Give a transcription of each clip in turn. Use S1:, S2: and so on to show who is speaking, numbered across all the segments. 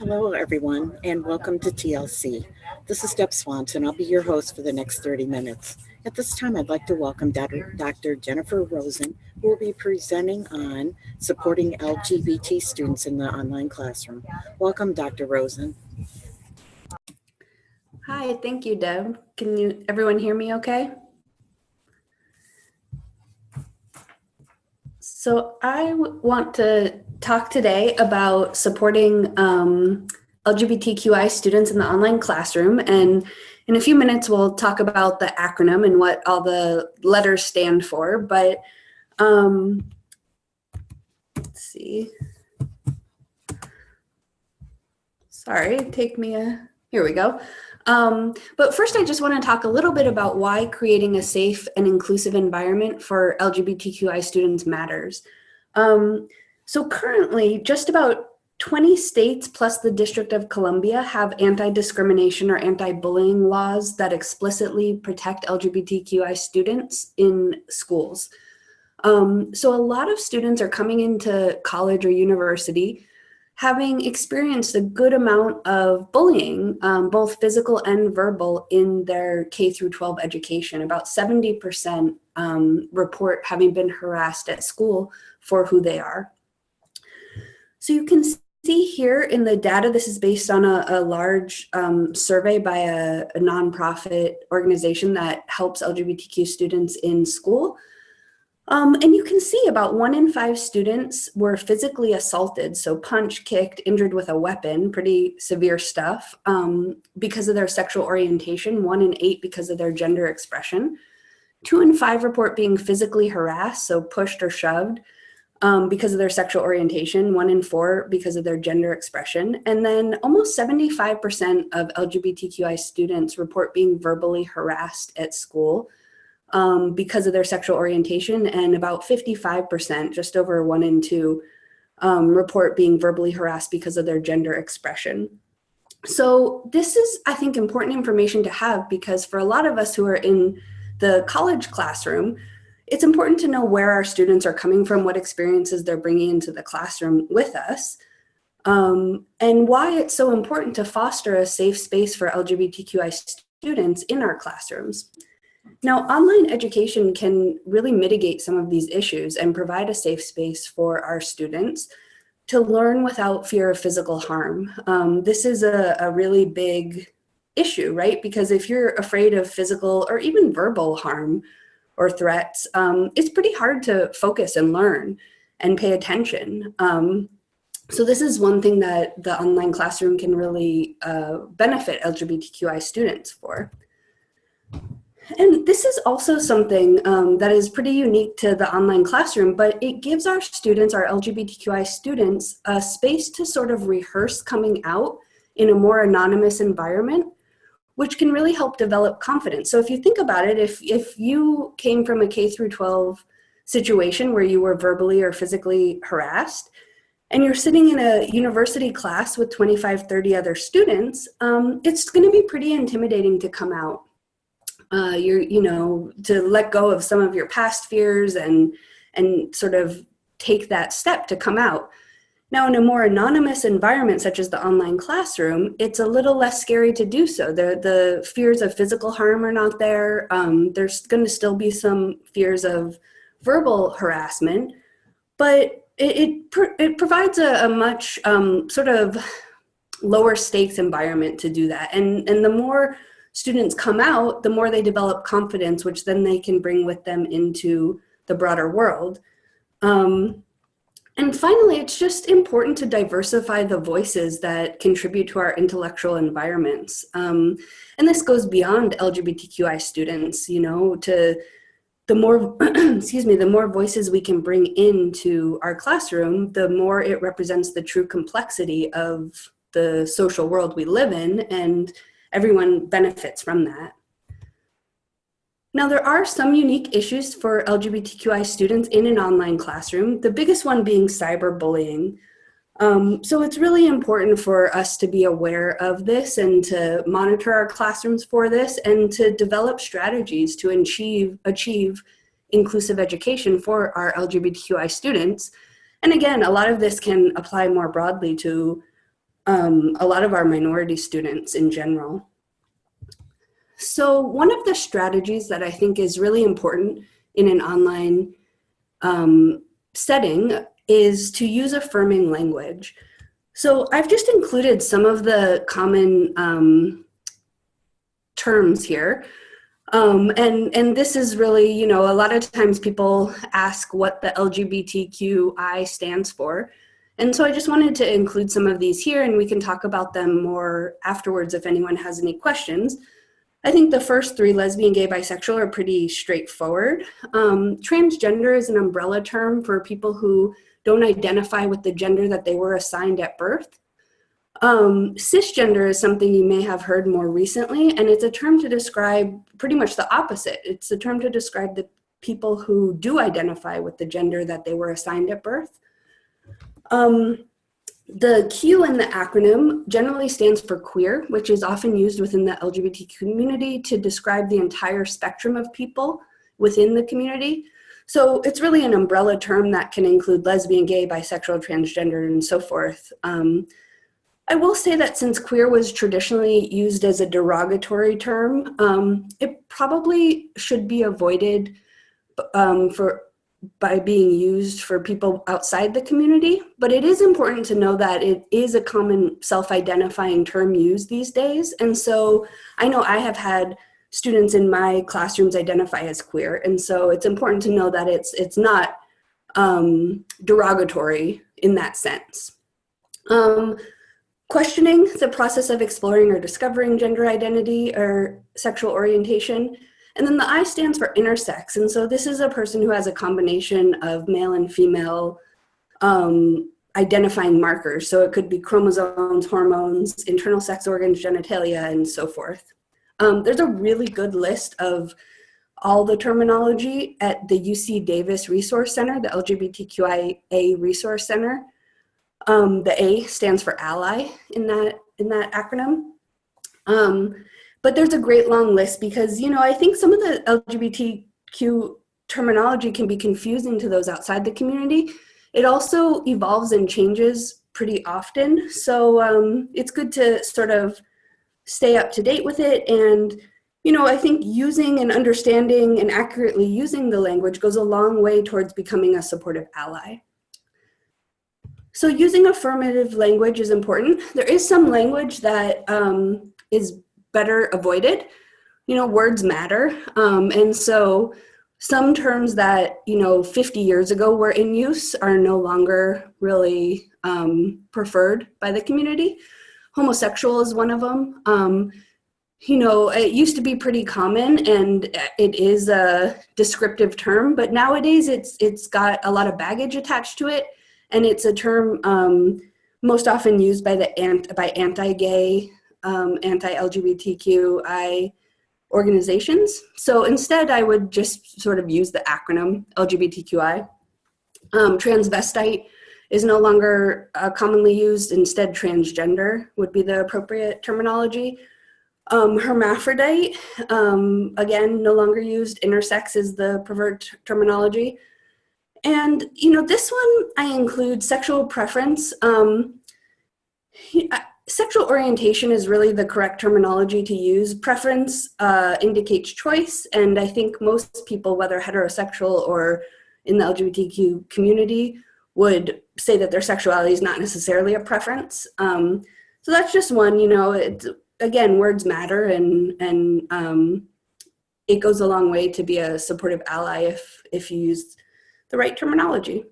S1: Hello, everyone, and welcome to TLC. This is Deb Swanson. I'll be your host for the next 30 minutes. At this time, I'd like to welcome Dr. Jennifer Rosen, who will be presenting on supporting LGBT students in the online classroom. Welcome, Dr. Rosen.
S2: Hi, thank you, Deb. Can everyone hear me okay? So I want to talk today about supporting LGBTQI students in the online classroom. And in a few minutes, we'll talk about the acronym and what all the letters stand for. But let's see. Sorry, here we go. But first, I just want to talk a little bit about why creating a safe and inclusive environment for LGBTQI students matters. So currently, just about 20 states plus the District of Columbia have anti-discrimination or anti-bullying laws that explicitly protect LGBTQI students in schools. So a lot of students are coming into college or university having experienced a good amount of bullying, both physical and verbal, in their K through 12 education. About 70% report having been harassed at school for who they are. So you can see here in the data, this is based on a large survey by a nonprofit organization that helps LGBTQ students in school. And you can see about 1 in 5 students were physically assaulted, so punched, kicked, injured with a weapon, pretty severe stuff, because of their sexual orientation, 1 in 8 because of their gender expression. 2 in 5 report being physically harassed, so pushed or shoved, because of their sexual orientation, 1 in 4 because of their gender expression. And then almost 75% of LGBTQI students report being verbally harassed at school, because of their sexual orientation, and about 55%, just over 1 in 2, report being verbally harassed because of their gender expression. So this is, I think, important information to have, because for a lot of us who are in the college classroom, it's important to know where our students are coming from, what experiences they're bringing into the classroom with us, and why it's so important to foster a safe space for LGBTQI students in our classrooms. Now, online education can really mitigate some of these issues and provide a safe space for our students to learn without fear of physical harm. This is a really big issue, right? Because if you're afraid of physical or even verbal harm or threats, it's pretty hard to focus and learn and pay attention. So this is one thing that the online classroom can really benefit LGBTQI students for. And this is also something that is pretty unique to the online classroom, but it gives our students, our LGBTQI students, a space to sort of rehearse coming out in a more anonymous environment, which can really help develop confidence. So if you think about it, if you came from a K through 12 situation where you were verbally or physically harassed, and you're sitting in a university class with 25, 30 other students, it's going to be pretty intimidating to come out. To let go of some of your past fears and sort of take that step to come out. Now, in a more anonymous environment, such as the online classroom, it's a little less scary to do so. The fears of physical harm are not there. There's going to still be some fears of verbal harassment, but it provides a much sort of lower stakes environment to do that. And the more students come out, the more they develop confidence, which then they can bring with them into the broader world. And finally, it's just important to diversify the voices that contribute to our intellectual environments. And this goes beyond LGBTQI students, to the more, the more voices we can bring into our classroom, the more it represents the true complexity of the social world we live in, and everyone benefits from that. Now, there are some unique issues for LGBTQI students in an online classroom, the biggest one being cyberbullying. So it's really important for us to be aware of this and to monitor our classrooms for this and to develop strategies to achieve inclusive education for our LGBTQI students. And again, a lot of this can apply more broadly to a lot of our minority students in general. So one of the strategies that I think is really important in an online setting is to use affirming language. So I've just included some of the common terms here. And this is really, a lot of times people ask what the LGBTQI stands for. And so I just wanted to include some of these here, and we can talk about them more afterwards if anyone has any questions. I think the first three, lesbian, gay, bisexual, are pretty straightforward. Transgender is an umbrella term for people who don't identify with the gender that they were assigned at birth. Cisgender is something you may have heard more recently, and it's a term to describe pretty much the opposite. It's a term to describe the people who do identify with the gender that they were assigned at birth. The Q in the acronym generally stands for queer, which is often used within the LGBT community to describe the entire spectrum of people within the community. So it's really an umbrella term that can include lesbian, gay, bisexual, transgender, and so forth. I will say that since queer was traditionally used as a derogatory term, it probably should be avoided by being used for people outside the community. But it is important to know that it is a common self-identifying term used these days. And so I know I have had students in my classrooms identify as queer. And so it's important to know that it's not derogatory in that sense. Questioning, the process of exploring or discovering gender identity or sexual orientation. And then the I stands for intersex. And so this is a person who has a combination of male and female identifying markers. So it could be chromosomes, hormones, internal sex organs, genitalia, and so forth. There's a really good list of all the terminology at the UC Davis Resource Center, the LGBTQIA Resource Center. The A stands for ally in that acronym. But there's a great long list because, I think some of the LGBTQ terminology can be confusing to those outside the community. It also evolves and changes pretty often. So it's good to sort of stay up to date with it. And, I think using and understanding and accurately using the language goes a long way towards becoming a supportive ally. So using affirmative language is important. There is some language that is better avoided. Words matter. And so some terms that, 50 years ago were in use are no longer really preferred by the community. Homosexual is one of them. It used to be pretty common and it is a descriptive term, but nowadays it's got a lot of baggage attached to it. And it's a term most often used by anti-gay, anti-LGBTQI organizations. So instead, I would just sort of use the acronym LGBTQI. Transvestite is no longer commonly used. Instead, transgender would be the appropriate terminology. Hermaphrodite, again, no longer used. Intersex is the preferred terminology. And, this one I include sexual preference. Sexual orientation is really the correct terminology to use. Preference indicates choice, and I think most people, whether heterosexual or in the LGBTQ community, would say that their sexuality is not necessarily a preference. So that's just one, again, words matter, and it goes a long way to be a supportive ally if you use the right terminology.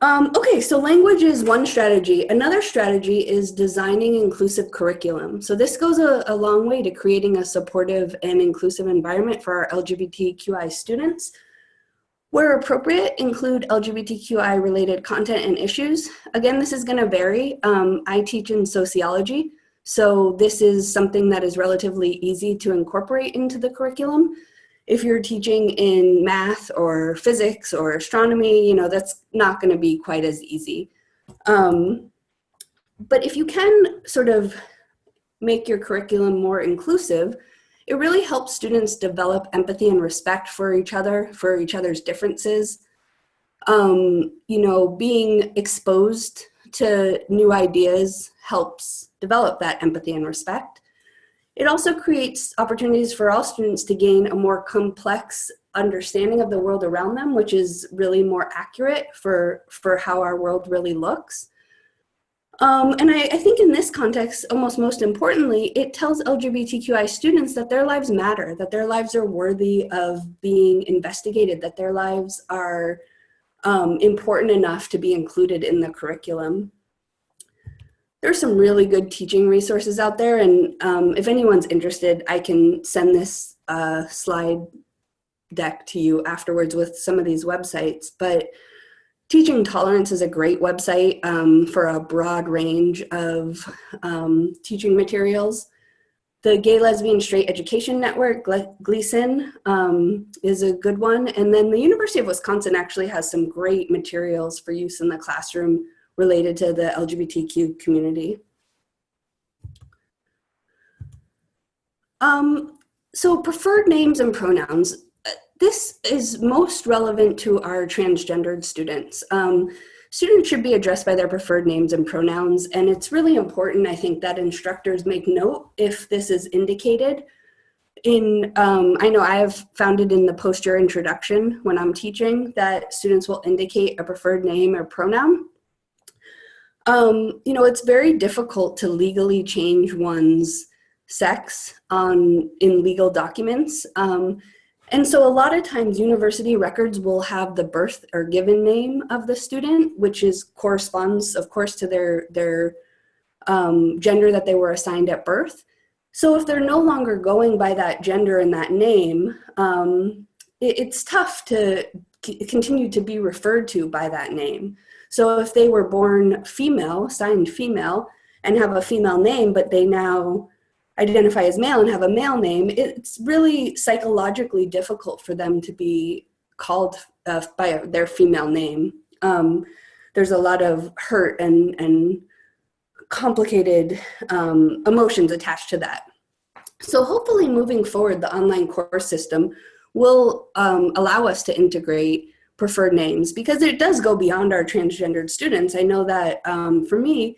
S2: Okay, so language is one strategy. Another strategy is designing inclusive curriculum. So this goes a long way to creating a supportive and inclusive environment for our LGBTQI students. Where appropriate, include LGBTQI related content and issues. Again, this is gonna vary. I teach in sociology, so this is something that is relatively easy to incorporate into the curriculum. If you're teaching in math or physics or astronomy, that's not going to be quite as easy. But if you can sort of make your curriculum more inclusive, it really helps students develop empathy and respect for each other's differences. Being exposed to new ideas helps develop that empathy and respect. It also creates opportunities for all students to gain a more complex understanding of the world around them, which is really more accurate for how our world really looks. And I think in this context, almost most importantly, it tells LGBTQI students that their lives matter, that their lives are worthy of being investigated, that their lives are important enough to be included in the curriculum. There's some really good teaching resources out there, and if anyone's interested, I can send this slide deck to you afterwards with some of these websites. But Teaching Tolerance is a great website for a broad range of teaching materials. The Gay, Lesbian, Straight Education Network, Gleason, is a good one. And then the University of Wisconsin actually has some great materials for use in the classroom related to the LGBTQ community. So preferred names and pronouns. This is most relevant to our transgendered students. Students should be addressed by their preferred names and pronouns, and it's really important, I think, that instructors make note if this is indicated. I know I have found it in the post-year introduction when I'm teaching that students will indicate a preferred name or pronoun. It's very difficult to legally change one's sex in legal documents. And so a lot of times university records will have the birth or given name of the student, which corresponds, of course, to their gender that they were assigned at birth. So if they're no longer going by that gender and that name, it's tough to continue to be referred to by that name. So if they were born female, assigned female, and have a female name, but they now identify as male and have a male name, it's really psychologically difficult for them to be called by their female name. There's a lot of hurt and complicated emotions attached to that. So hopefully moving forward, the online course system will allow us to integrate preferred names, because it does go beyond our transgendered students. I know that for me,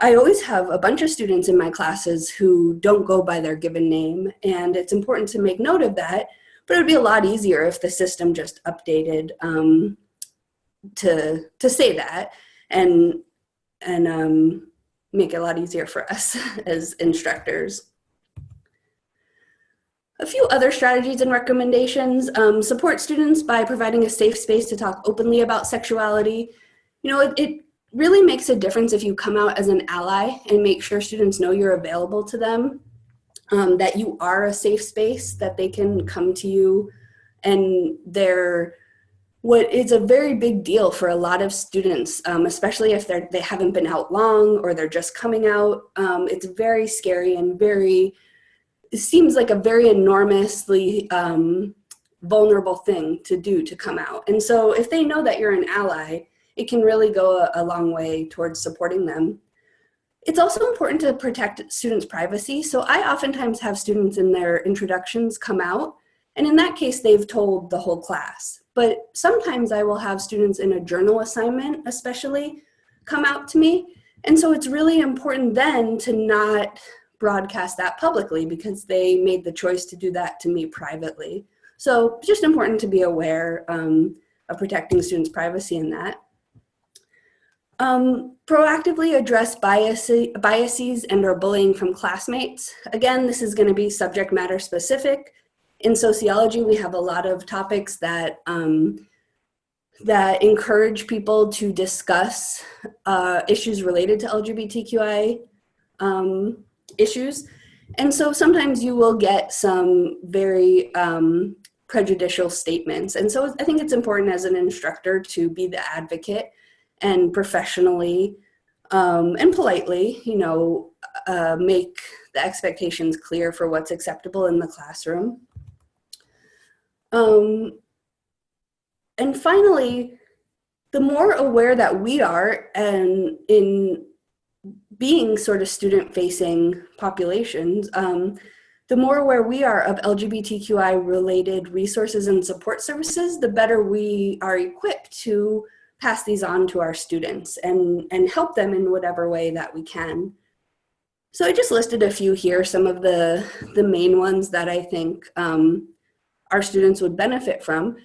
S2: I always have a bunch of students in my classes who don't go by their given name, and it's important to make note of that, but it would be a lot easier if the system just updated to say that and make it a lot easier for us as instructors. A few other strategies and recommendations: support students by providing a safe space to talk openly about sexuality. It really makes a difference if you come out as an ally and make sure students know you're available to them, that you are a safe space, that they can come to you. And what is a very big deal for a lot of students, especially if they haven't been out long or they're just coming out. It's very scary and it seems like a very enormously vulnerable thing to do, to come out. And so if they know that you're an ally, it can really go a long way towards supporting them. It's also important to protect students' privacy. So I oftentimes have students in their introductions come out, and in that case, they've told the whole class. But sometimes I will have students in a journal assignment, especially, come out to me. And so it's really important then to not broadcast that publicly, because they made the choice to do that to me privately. So just important to be aware of protecting students' privacy in that. Proactively address biases and or bullying from classmates. Again, this is going to be subject matter specific. In sociology, we have a lot of topics that encourage people to discuss issues related to LGBTQI issues. And so sometimes you will get some very prejudicial statements. And so I think it's important as an instructor to be the advocate and professionally and politely, make the expectations clear for what's acceptable in the classroom. And finally, the more aware that we are and in being sort of student-facing populations, the more aware we are of LGBTQI related resources and support services, the better we are equipped to pass these on to our students and help them in whatever way that we can. So I just listed a few here, some of the main ones that I think our students would benefit from.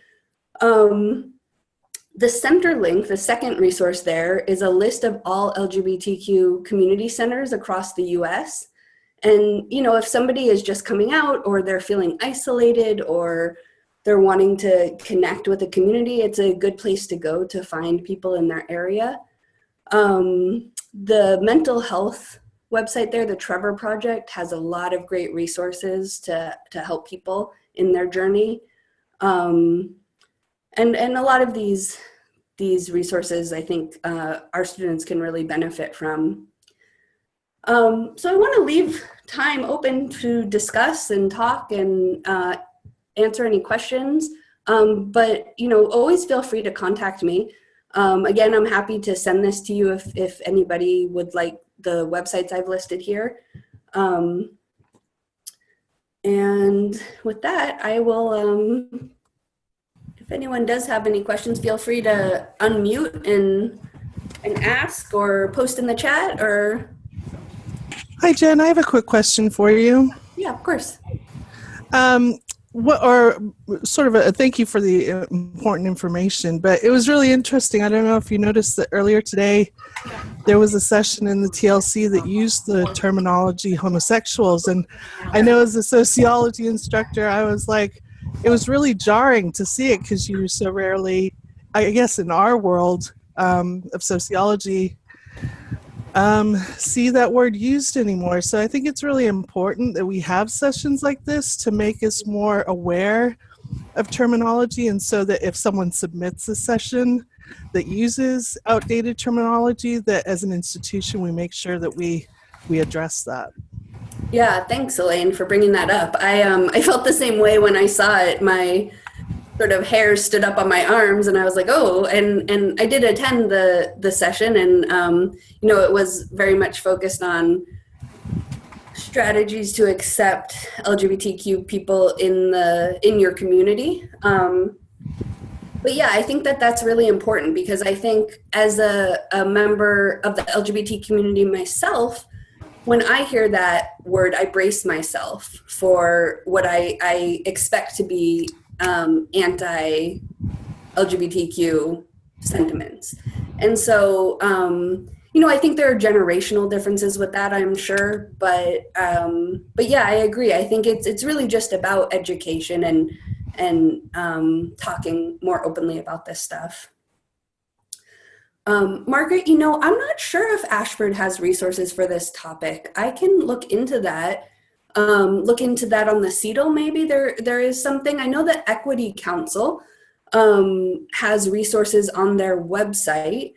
S2: The center link, the second resource there, is a list of all LGBTQ community centers across the US. And, you know, if somebody is just coming out or they're feeling isolated or they're wanting to connect with a community, it's a good place to go to find people in their area. The mental health website there, the Trevor Project, has a lot of great resources to help people in their journey. And a lot of these resources, I think our students can really benefit from. So I want to leave time open to discuss and talk and answer any questions. But, you know, always feel free to contact me. Again, I'm happy to send this to you if anybody would like the websites I've listed here. And with that, I will, if anyone does have any questions, feel free to unmute and ask or post in the chat or.
S3: Hi, Jen. I have a quick question for you.
S2: Yeah, of course.
S3: Thank you for the important information, but it was really interesting. I don't know if you noticed that earlier today, there was a session in the TLC that used the terminology homosexuals. And I know as a sociology instructor, I was like, it was really jarring to see it because you so rarely, I guess in our world of sociology, see that word used anymore. So I think it's really important that we have sessions like this to make us more aware of terminology, and so that if someone submits a session that uses outdated terminology, that as an institution we make sure that we address that.
S2: Yeah, thanks, Elaine, for bringing that up. I felt the same way when I saw it. My sort of hair stood up on my arms and I was like, oh, and I did attend the session, and you know, it was very much focused on strategies to accept LGBTQ people in your community. But yeah, I think that's really important, because I think as a member of the LGBT community myself, when I hear that word, I brace myself for what I expect to be anti-LGBTQ sentiments. And so, you know, I think there are generational differences with that, I'm sure, but yeah, I agree. I think it's really just about education and talking more openly about this stuff. Margaret, you know, I'm not sure if Ashford has resources for this topic. I can look into that. Look into that on the CETL, maybe there is something. I know that Equity Council has resources on their website.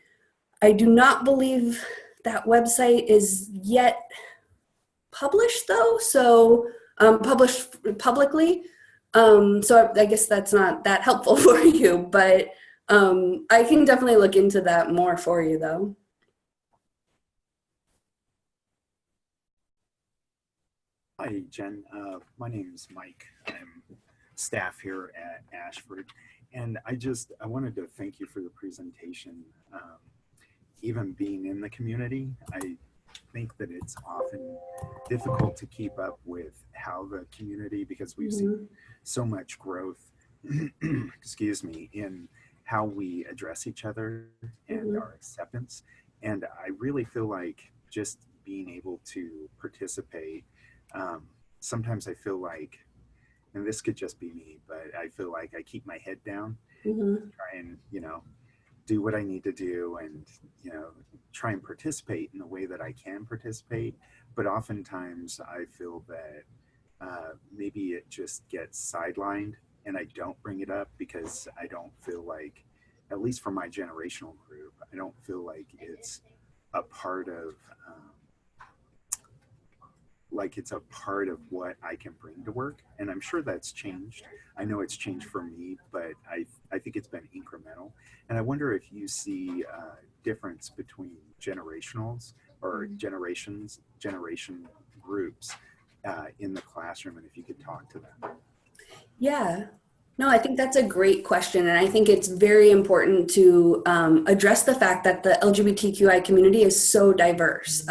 S2: I do not believe that website is yet published though, so published publicly. So I guess that's not that helpful for you, but I can definitely look into that more for you though.
S4: Hi, Jen. My name is Mike. I'm staff here at Ashford, and I wanted to thank you for the presentation. Even being in the community, I think that it's often difficult to keep up with how the community, because we've seen so much growth, excuse me, in how we address each other and our acceptance. And I really feel like just being able to participate, sometimes I feel like, and this could just be me, but I feel like I keep my head down, try and, you know, do what I need to do, and, you know, try and participate in the way that I can participate. But oftentimes I feel that maybe it just gets sidelined and I don't bring it up because I don't feel like, at least for my generational group, I don't feel like it's a part of what I can bring to work. And I'm sure that's changed. I know it's changed for me, but I think it's been incremental. And I wonder if you see a difference between generationals or generation groups in the classroom, and if you could talk to them.
S2: Yeah. No, I think that's a great question. And I think it's very important to address the fact that the LGBTQI community is so diverse.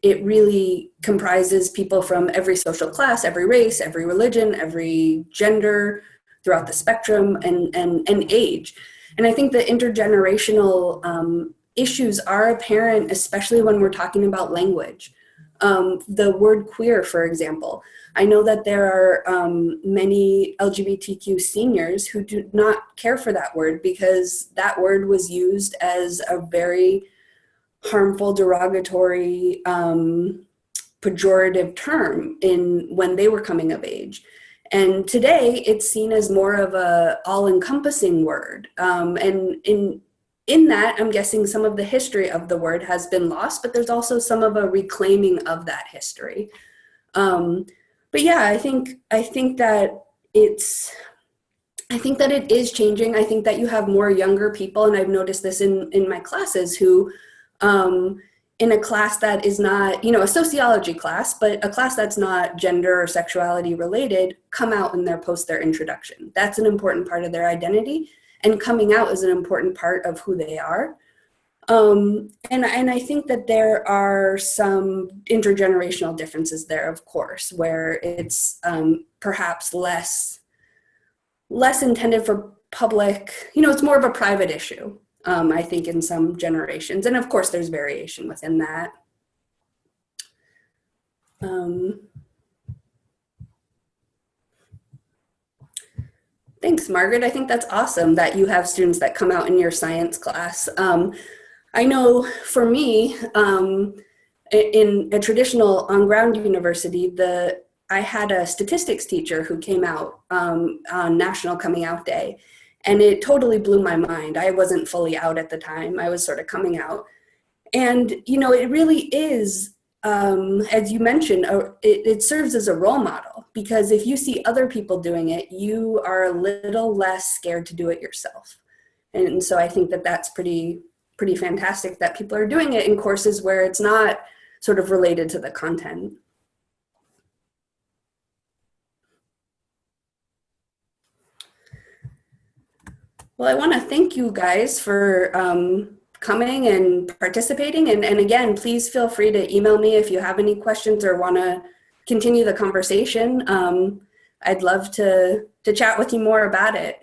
S2: It really comprises people from every social class, every race, every religion, every gender throughout the spectrum and age. And I think the intergenerational issues are apparent, especially when we're talking about language. The word queer, for example. I know that there are many LGBTQ seniors who do not care for that word because that word was used as a very harmful, derogatory, pejorative term when they were coming of age. And today it's seen as more of a all-encompassing word. And in that, I'm guessing some of the history of the word has been lost, but there's also some of a reclaiming of that history. But yeah, I think that it is changing. I think that you have more younger people, and I've noticed this in my classes, who in a class that is not, a sociology class, but a class that's not gender or sexuality related, come out and post their introduction. That's an important part of their identity, and coming out is an important part of who they are. And I think that there are some intergenerational differences there, of course, where it's perhaps less intended for public, it's more of a private issue, I think, in some generations. And of course, there's variation within that. Thanks, Margaret. I think that's awesome that you have students that come out in your science class. I know for me, in a traditional on-ground university, I had a statistics teacher who came out on National Coming Out Day, and it totally blew my mind. I wasn't fully out at the time. I was sort of coming out. And, it really is, as you mentioned, it serves as a role model, because if you see other people doing it, you are a little less scared to do it yourself. And so I think that that's pretty fantastic that people are doing it in courses where it's not sort of related to the content. Well, I want to thank you guys for coming and participating. And again, please feel free to email me if you have any questions or want to continue the conversation. I'd love to chat with you more about it.